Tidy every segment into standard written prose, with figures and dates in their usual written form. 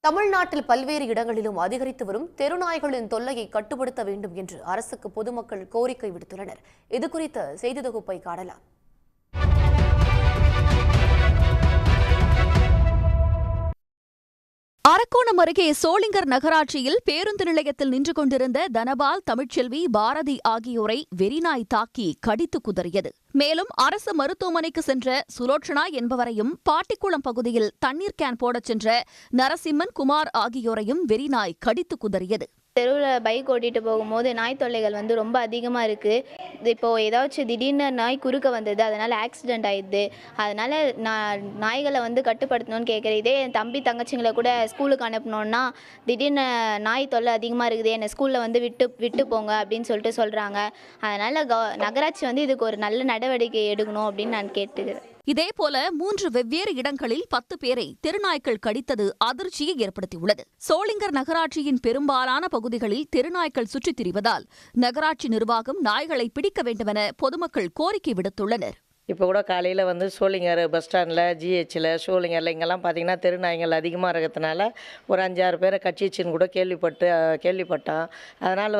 தமிழ்நாட்டில் பல்வேறு இடங்களிலும் அதிகரித்து வரும் தெருநாய்களின் தொல்லையை கட்டுப்படுத்த வேண்டும் என்று அரசுக்கு பொதுமக்கள் கோரிக்கை விடுத்துள்ளனர். இதுகுறித்த செய்தி தொகுப்பை காணலாம். அரக்கோணம் அருகே சோளிங்கர் நகராட்சியில் பேருந்து நிலையத்தில் நின்று கொண்டிருந்த தனபால், தமிழ்ச்செல்வி, பாரதி ஆகியோரை வெறிநாய் தாக்கி கடித்து குதறியது. மேலும் அரசு மருத்துவமனைக்கு சென்ற சுலோச்சனா என்பவரையும், பாட்டிக்குளம் பகுதியில் தண்ணீர் கேன் போடச் சென்ற நரசிம்மன், குமார் ஆகியோரையும் வெறிநாய் கடித்து குதறியது. தெருவில் பைக் ஓட்டிகிட்டு போகும்போது நாய் தொல்லைகள் ரொம்ப அதிகமாக இருக்குது. இப்போது ஏதாச்சும் திடீர்னு நாய் குறுக்க வந்தது, அதனால் ஆக்சிடெண்ட் ஆயிடுது. அதனால் நாய்களை கட்டுப்படுத்தணும்னு கேட்குறேன். இதே என் தம்பி தங்கச்சிங்களை கூட ஸ்கூலுக்கு அனுப்பணுன்னா திடீர்னு நாய் தொல்லை அதிகமாக இருக்குது, என்னை ஸ்கூலில் விட்டு போங்க அப்படின்னு சொல்கிறாங்க. அதனால் நகராட்சி இதுக்கு ஒரு நல்ல நடவடிக்கை எடுக்கணும் அப்படின்னு நான் கேட்டுக்கிறேன். இதேபோல 3 வெவ்வேறு இடங்களில் 10 பேரை தெருநாய்க்கள் கடித்தது அதிர்ச்சியை ஏற்படுத்தியுள்ளது. சோளிங்கர் நகராட்சியின் பெரும்பாலான பகுதிகளில் தெருநாய்க்கள் சுற்றித் திரிவதால் நகராட்சி நிர்வாகம் நாய்களை பிடிக்க வேண்டுமென பொதுமக்கள் கோரிக்கை விடுத்துள்ளனர். இப்போ கூட காலையில் சோளிங்கர் பஸ் ஸ்டாண்டில், ஜிஹெச்சில், சோளிங்கரில் இங்கெல்லாம் பார்த்திங்கன்னா தெருநாய்கள் அதிகமாக இருக்கிறதுனால ஒரு 5-6 பேரை கட்சிச்சின்னு கூட கேள்விப்பட்டோம். அதனால்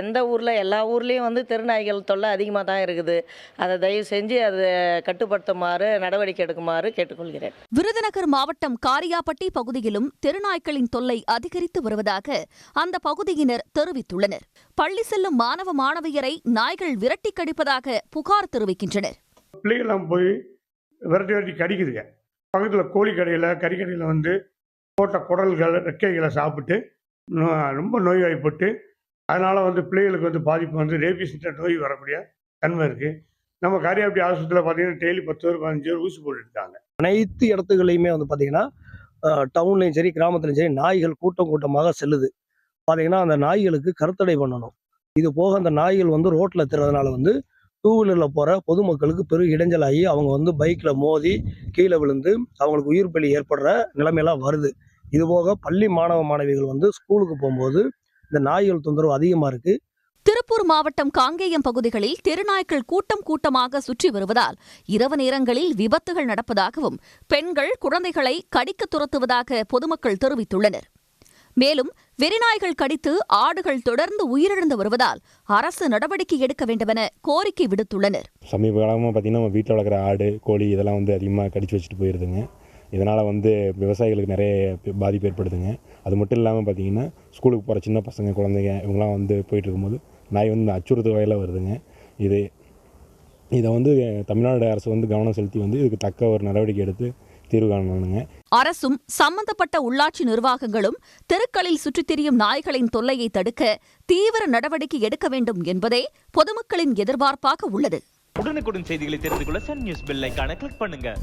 எந்த ஊரில் எல்லா ஊர்லேயும் தெருநாய்கள் தொல்லை அதிகமாக தான் இருக்குது. அதை தயவு செஞ்சு அதை கட்டுப்படுத்துமாறு நடவடிக்கை எடுக்குமாறு கேட்டுக்கொள்கிறேன். விருதுநகர் மாவட்டம் காரியாபட்டி பகுதியிலும் தெருநாய்க்களின் தொல்லை அதிகரித்து வருவதாக அந்த பகுதியினர் தெரிவித்துள்ளனர். பள்ளி செல்லும் மாணவ மாணவியரை நாய்கள் விரட்டி கடிப்பதாக புகார் தெரிவிக்கின்றனர். பிள்ளைகள்லாம் போய் விரட்டி கடிக்குதுங்க. பக்கத்தில் கோழி கடையில், கறிக்கடையில் போட்ட குடல்கள், ரெக்கைகளை சாப்பிட்டு ரொம்ப நோய்வாய்ப்பட்டு அதனால் பிள்ளைகளுக்கு பாதிப்பு ரேபிஸ்ன்ற நோய் வரக்கூடிய தன்மை இருக்குது. நம்ம காரியாபட்டி ஆஸ்பத்திரியில் பார்த்தீங்கன்னா டெய்லி 10 பேர் 15 பேர் ஊசி போட்டுருக்காங்க. அனைத்து இடத்துகளையுமே பார்த்தீங்கன்னா டவுன்லையும் சரி, கிராமத்துலையும் சரி, நாய்கள் கூட்டமாக செல்லுது. பார்த்தீங்கன்னா அந்த நாய்களுக்கு கருத்தடை பண்ணணும். இது போக அந்த நாய்கள் ரோட்டில் திறறதுனால 2 வீலரில் போகிற பொதுமக்களுக்கு பெரும் இடைஞ்சலாகி அவங்க பைக்கில் மோதி கீழே விழுந்து அவங்களுக்கு உயிர் பலி ஏற்படுற நிலைமையெல்லாம் வருது. இதுபோக பள்ளி மாணவ மாணவிகள் ஸ்கூலுக்கு போகும்போது இந்த நாய்கள் தொந்தரவு அதிகமாக இருக்குது. திருப்பூர் மாவட்டம் காங்கேயம் பகுதிகளில் தெருநாய்க்கள் கூட்டமாக சுற்றி வருவதால் இரவு நேரங்களில் விபத்துகள் நடப்பதாகவும், பெண்கள், குழந்தைகளை கடிக்க துரத்துவதாக பொதுமக்கள் தெரிவித்துள்ளனர். மேலும் வெறிநாய்கள் கடித்து ஆடுகள் தொடர்ந்து உயிரிழந்து வருவதால் அரசு நடவடிக்கை எடுக்க வேண்டுமென கோரிக்கை விடுத்துள்ளனர். சமீப காலமாக பார்த்தீங்கன்னா நம்ம வீட்டில் வளர்க்குற ஆடு, கோழி இதெல்லாம் அதிகமாக கடிச்சு வச்சுட்டு போயிருதுங்க. இதனால் விவசாயிகளுக்கு நிறைய பாதிப்பு ஏற்படுதுங்க. அது மட்டும் இல்லாமல் பார்த்தீங்கன்னா ஸ்கூலுக்கு போகிற சின்ன பசங்க, குழந்தைங்க இவங்களாம் போயிட்டு இருக்கும்போது நாய் அச்சுறுத்து வகையில் வருதுங்க. இதை தமிழ்நாடு அரசு கவனம் செலுத்தி இதுக்கு தக்க ஒரு நடவடிக்கை எடுத்து தீர்வு காணணுங்க. அரசும் சம்பந்தப்பட்ட உள்ளாட்சி நிர்வாகங்களும் தெருக்களில் சுற்றித் திரியும் நாய்களின் தொல்லையை தடுக்க தீவிர நடவடிக்கை எடுக்க வேண்டும் என்பதே பொதுமக்களின் எதிர்பார்ப்பாக உள்ளது. உடனுக்குடன் செய்திகளை தெரிந்து கொள்ள சன் நியூஸ் பெல் ஐகானை கிளிக் பண்ணுங்க.